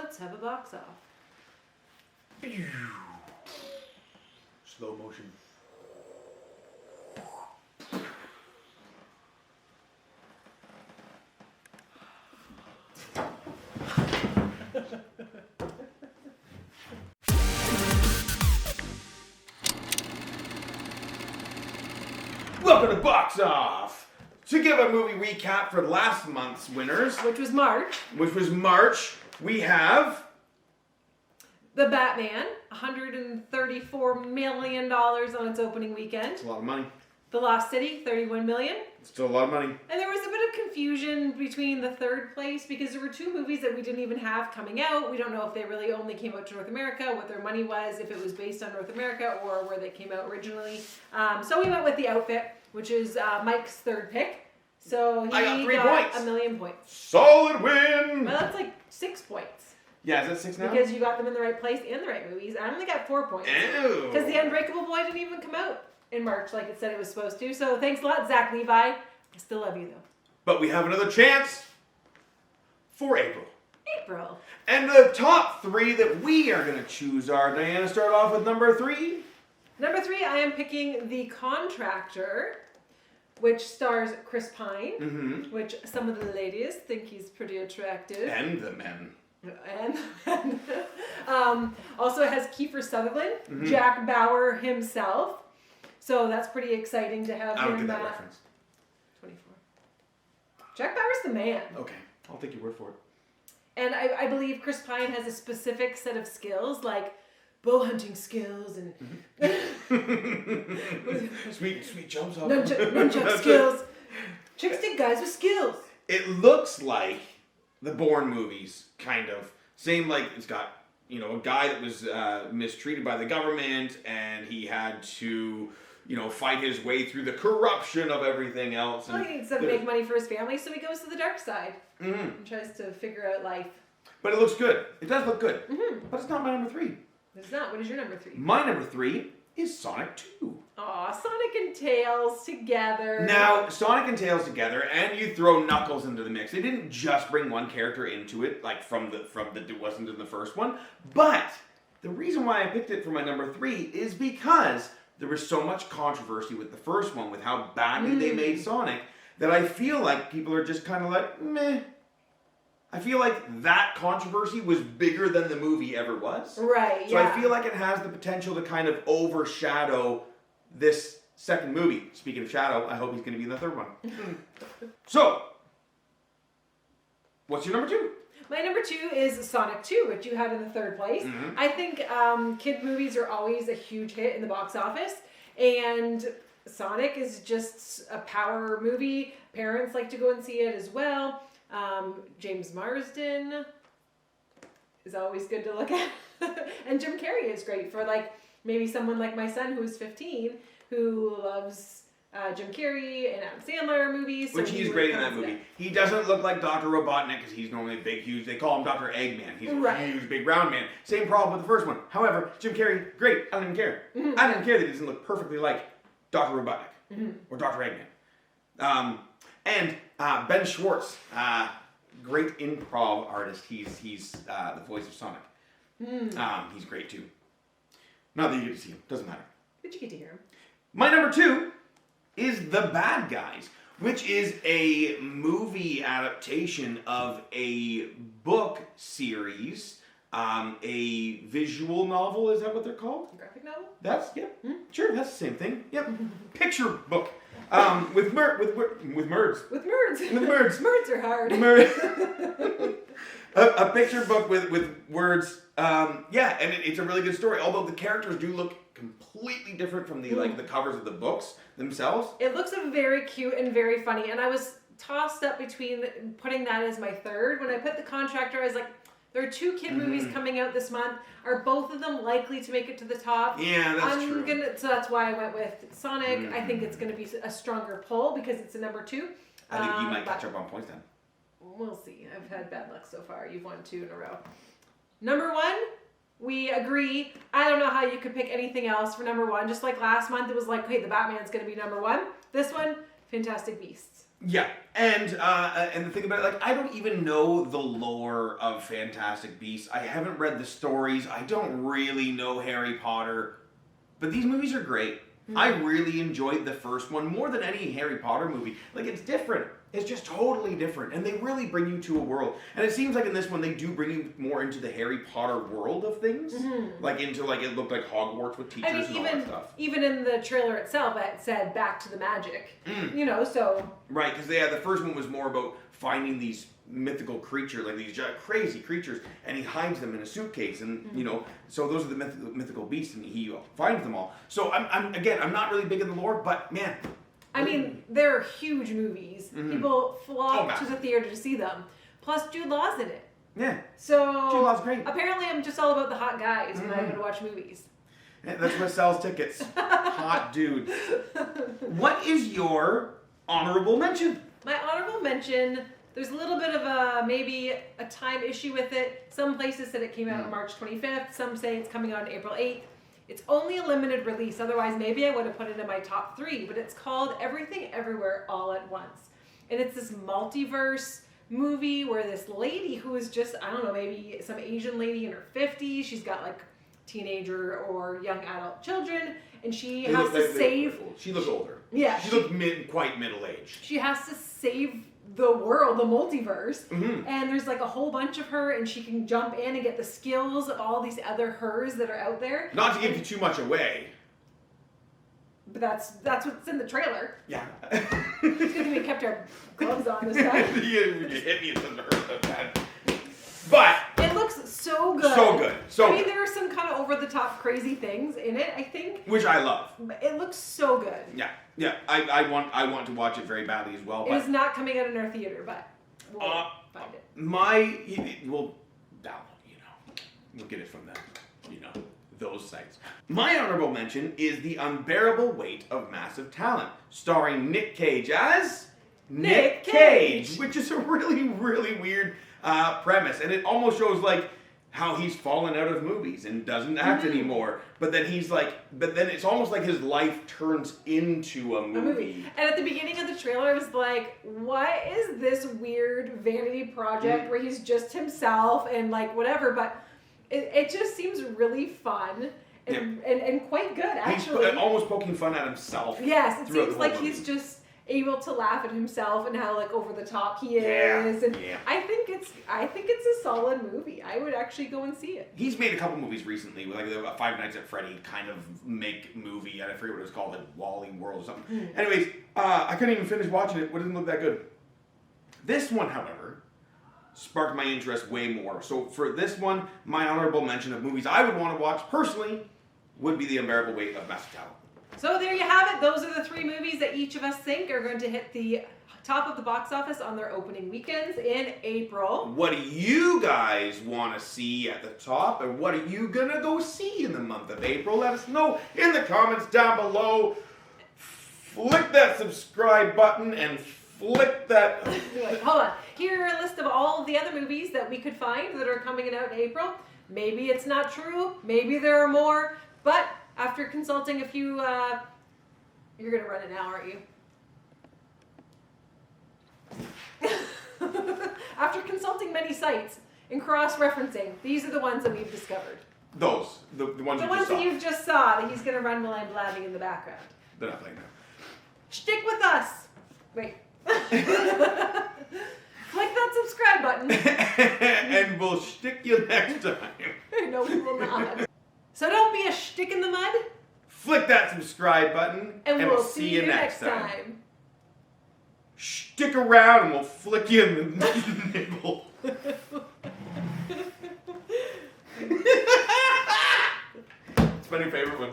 Let's have a box off. Slow motion. Welcome to Box Off! To give a movie recap for last month's winners, Which was March. We have... The Batman, $134 million on its opening weekend. It's a lot of money. The Lost City, $31 million. It's still a lot of money. And there was a bit of confusion between the third place because there were two movies that we didn't even have coming out. We don't know if they really only came out to North America, what their money was, if it was based on North America or where they came out originally. So we went with The Outfit, which is Mike's third pick. So he I got 3 got points. 1 million points. Solid win! Well, that's like 6 points. Yeah, is that 6 now? Because you got them in the right place and the right movies. I only got 4 points. Ew. Because The Unbreakable Boy didn't even come out in March like it said it was supposed to. So thanks a lot, Zach Levi. I still love you though. But we have another chance for April. April. And the top 3 that we are going to choose are, Diana, start off with number 3. Number 3, I am picking The Contractor, which stars Chris Pine, Mm-hmm. which some of the ladies think he's pretty attractive. And the men. And also it has Kiefer Sutherland, Mm-hmm. Jack Bauer himself. So that's pretty exciting to have I don't him. get that reference. 24. Jack Bauer's the man. Okay, I'll take your word for it. And I believe Chris Pine has a specific set of skills, like bow hunting skills and Sweet jumps off. nunchuck skills. Chicks dig guys with skills. It looks like the Bourne movies, kind of. Same, like, it's got, a guy that was mistreated by the government, and he had to, fight his way through the corruption of everything else. Well, he needs to make money for his family, so he goes to the dark side Mm-hmm. and tries to figure out life. But it looks good. It does look good. Mm-hmm. But it's not my number 3. It's not. What is your number 3? My number 3 is Sonic 2. Aw, Sonic and Tails together. Now, Sonic and Tails together, and you throw Knuckles into the mix. They didn't just bring one character into it, like from the it wasn't in the first one. But the reason why I picked it for my number 3 is because there was so much controversy with the first one, with how badly they made Sonic, that I feel like people are just kind of like, meh. I feel like that controversy was bigger than the movie ever was. Right, So I feel like it has the potential to kind of overshadow this second movie. Speaking of Shadow, I hope he's going to be in the third one. So, what's your number 2? My number 2 is Sonic 2, which you had in the third place. Mhm. I think kid movies are always a huge hit in the box office, and Sonic is just a power movie. Parents like to go and see it as well. James Marsden is always good to look at. And Jim Carrey is great for maybe someone like my son who's 15 who loves Jim Carrey and Adam Sandler movies. Which he's great in that movie. He doesn't look like Dr. Robotnik because he's normally big, huge. They call him Dr. Eggman. He's a huge, big, round man. Same problem with the first one. However, Jim Carrey, great. I don't even care. I don't even care that he doesn't look perfectly like Dr. Robotnik or Dr. Eggman. And Ben Schwartz, great improv artist. He's the voice of Sonic. He's great too. Not that you get to see him. Doesn't matter. But you get to hear him. My number 2 is The Bad Guys, which is a movie adaptation of a book series, a visual novel. Is that what they're called? Graphic novel? Sure, that's the same thing. Yep, picture book. With merds. With merds. With merds. Merds are hard. A picture book with words. And it's a really good story. Although the characters do look completely different from the the covers of the books themselves. It looks very cute and very funny, and I was tossed up between putting that as my third. When I put The Contractor, I was like, there are 2 kid movies coming out this month. Are both of them likely to make it to the top? Yeah, that's true. So that's why I went with Sonic. I think it's going to be a stronger pull because it's a number 2. I think you might catch up on points then. We'll see. I've had bad luck so far. You've won 2 in a row. Number 1, we agree. I don't know how you could pick anything else for number 1. Just like last month, it was like, hey, the Batman's going to be number 1. This one, Fantastic Beasts. Yeah, and the thing about it, like, I don't even know the lore of Fantastic Beasts. I haven't read the stories. I don't really know Harry Potter, but these movies are great. I really enjoyed the first one more than any Harry Potter movie. Like, it's different. It's just totally different, and they really bring you to a world. And it seems like in this one they do bring you more into the Harry Potter world of things, like into like it looked like Hogwarts with teachers and all that stuff. Even in the trailer itself, it said "Back to the Magic." You know, so right, because the first one was more about finding these mythical creatures, like these crazy creatures, and he hides them in a suitcase, and you know, so those are the mythical beasts, and he finds them all. So I'm not really big in the lore, but man. I mean, they're huge movies. People flock to the theater to see them. Plus, Jude Law's in it. Yeah. So Jude Law's great. Apparently, I'm just all about the hot guys when I go to watch movies. Yeah, that's what sells tickets. Hot dudes. What is your honorable mention? My honorable mention, there's a little bit of maybe a time issue with it. Some places said it came out on March 25th. Some say it's coming out on April 8th. It's only a limited release, otherwise maybe I would have put it in my top 3, but it's called Everything Everywhere All at Once. And it's this multiverse movie where this lady who is just, I don't know, maybe some Asian lady in her 50s, she's got like teenager or young adult children, and she has to save... She looks older. Yeah. She looks quite middle-aged. She has to save the world, the multiverse, and there's like a whole bunch of her, and she can jump in and get the skills of all these other hers that are out there. Not to give you too much away. But that's what's in the trailer. Yeah. It's good that we kept our gloves on this time. You hit me, it doesn't hurt that bad. But it looks so good. So good. I mean, there are some kind of over-the-top crazy things in it, I think. Which I love. But it looks so good. Yeah. Yeah. I want to watch it very badly as well. It is not coming out in our theater, but we'll find it. We'll download, we'll get it from them, those sites. My honorable mention is The Unbearable Weight of Massive Talent, starring Nick Cage as Nick Cage, which is a really, really weird premise, and it almost shows like how he's fallen out of movies and doesn't act anymore. But then it's almost like his life turns into a movie. And at the beginning of the trailer, it was like, what is this weird vanity project where he's just himself and like whatever? But it just seems really fun and quite good, actually. He's almost poking fun at himself. Yes, it seems like he's just able to laugh at himself and how like over the top he is, and I think it's a solid movie. I would actually go and see it. He's made a couple movies recently, like the Five Nights at Freddy kind of make movie. I forget what it was called, like Wally World or something. Anyways, I couldn't even finish watching it. It didn't look that good. This one, however, sparked my interest way more. So for this one, my honorable mention of movies I would want to watch personally would be The Unbearable Weight of Massive Talent. So there you have it. Those are the 3 movies that each of us think are going to hit the top of the box office on their opening weekends in April. What do you guys want to see at the top, and what are you going to go see in the month of April? Let us know in the comments down below. Flick that subscribe button and flick that... Hold on. Here are a list of all of the other movies that we could find that are coming out in April. Maybe it's not true. Maybe there are more. But after consulting a few... you're going to run it now, aren't you? After consulting many sites and cross-referencing, these are the ones that we've discovered. Those. The ones that you just saw that he's going to run while I'm blabbing in the background. They're not playing now. Stick with us. Wait. Click that subscribe button. And we'll stick you next time. No, we will not. So don't be a stick in the mud. Flick that subscribe button. And we'll see you next time. Stick around and we'll flick you in the nipple. It's my new favorite one.